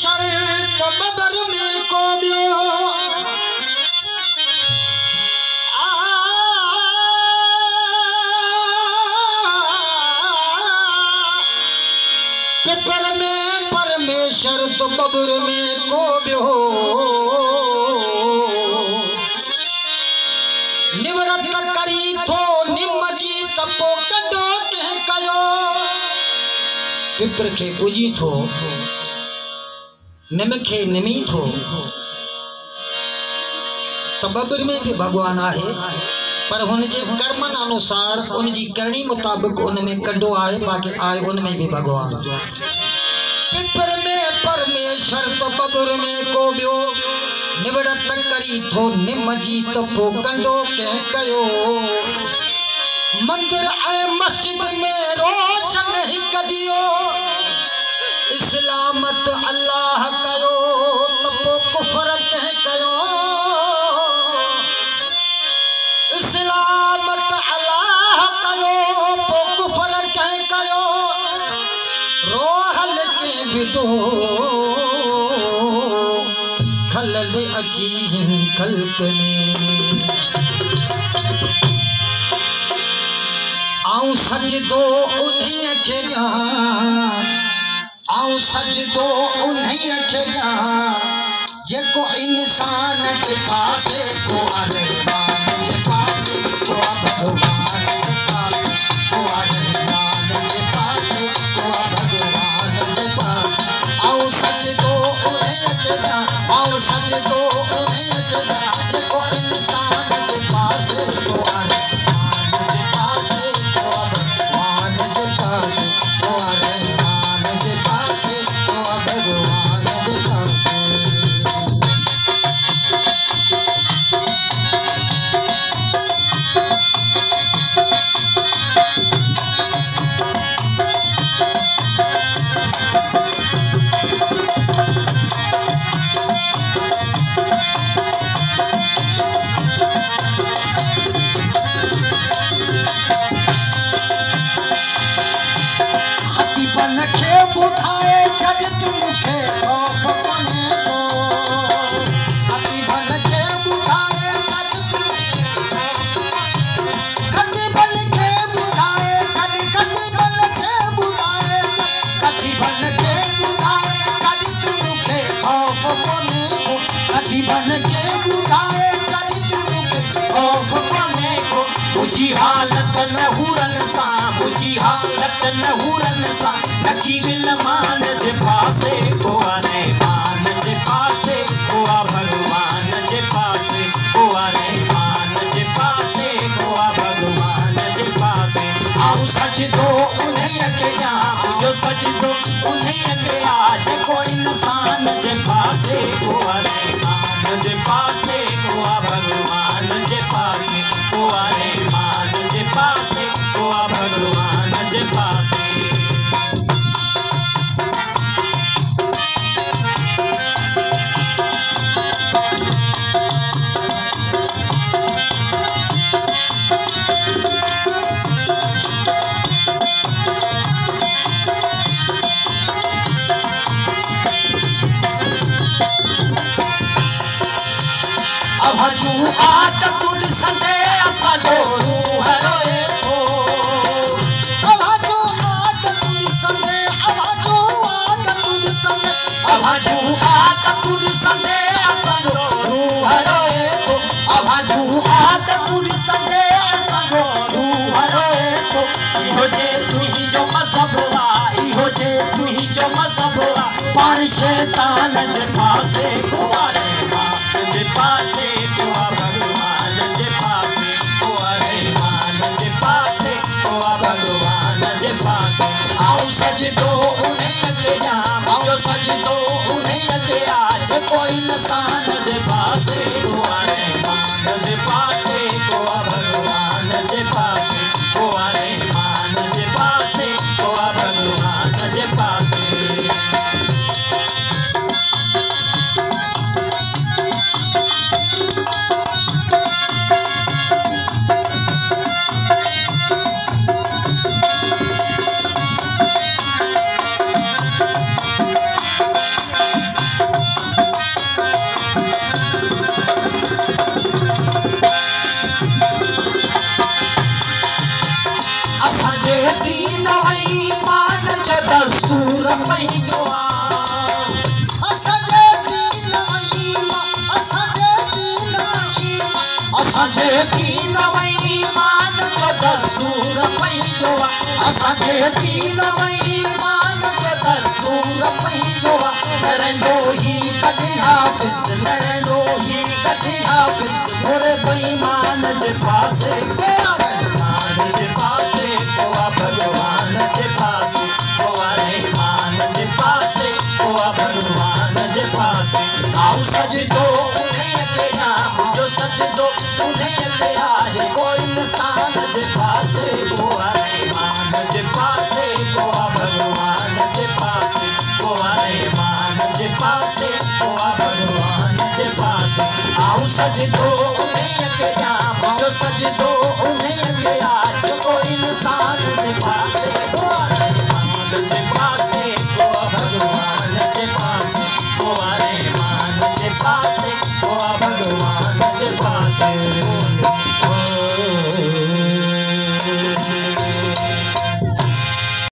शर्त बदर में को बियो पेपर में परमेश्वर तो बबर में को बियो निवड़त करी थो निम जी तपो कॾो कंहिं कयो पिपर खे पूजी थो निम खे निमी थो त बबर में भी भगवान आहे पर हुनजे कर्मन अनुसार उनजी करणी मुताबिक उनमें कंडो आहे बाकी आहे उनमें भी भगवान पिपर में परमेश्वर तो बबर में को बियो निवड़त करी थो निम जी तपो कंडो कंहिं कयो मंदिर ऐं मस्जिद में रोशन हिक दियो इस्लामत अल्लाह कयो तपो कुफर कंहिं कयो इस्लामत अल्लाह कयो पो कुफर कंहिं कयो रोहल के विदो खलल अची हिन खल्क में आऊं सजदो उन्हीं खे ॾियां आऊं सजदो उन्हीं खे ॾियां जेको इंसान के पासे को रहमान जे पासे को भगवान जे पासे को रहमान जे पासे को भगवान जे पासे आऊं सजदो उन्हीं खे ॾियां आऊं सजदो उन्हीं खे ॾियां जेको इंसान जे पासे को मुझी हालत नहुरन सा मुझी हालत नहुरन सा नकी विलमान जे पासे को रहमान जे पासे को भगवान जे पासे को रहमान जे पासे को भगवान जे पासे आऊं सजदो उन्हीं खे ॾियां जो सजदो उन्हीं खे आज को इंसान जे पासे को रहमान जे पासे को भगवान जे पासे को रहमान जे पासे को भगवान जे पासे अब हजू आत तुल संदे असा जो रूह रोए तो अब हजू आत तुल संदे अब हजू आत तुल संदे अब हजू आत तुल संदे असा जो रूह रोए तो अब हजू आत तुल संदे असा जो रूह रोए तो इहो जे तुही जो मजहब आ इहो जे तुही जो मजहब आ पाण शैतान जे पासे को रहमान जे पासे को भगवान जे पासे को रहमान जे पासे को भगवान जे पासे आऊं सजदो उन्हीं खे ॾियां आऊं सजदो उन्हीं खे आज को इंसान जे पासे को रहमान जे पासे को भगवान जे पासे को रहमान जे पासे को भगवान जे पासे असांजे दीन में ईमान जो दस्तूर पंहिंजो आहे असांजे दीन में ईमान जो दस्तूर पंहिंजो आहे न रहंदो ही कॾहिं हाफ़िज़ न रहंदो ही कॾहिं हाफ़िज़ मोरे बेईमान जे पासे को रहमान जे पासे को भॻवान जे पासे को रहमान जे पासे को भॻवान जे पासे आओ सजदो उन्हें के नाम जो सजदो उन्हें के आज को इंसान जे पासे को रहमान जे पासे को भगवान जे पासे को रहमान जे पासे को भगवान जे पासे आओ सजदो उन्हें के नाम जो सजदो उन्हें के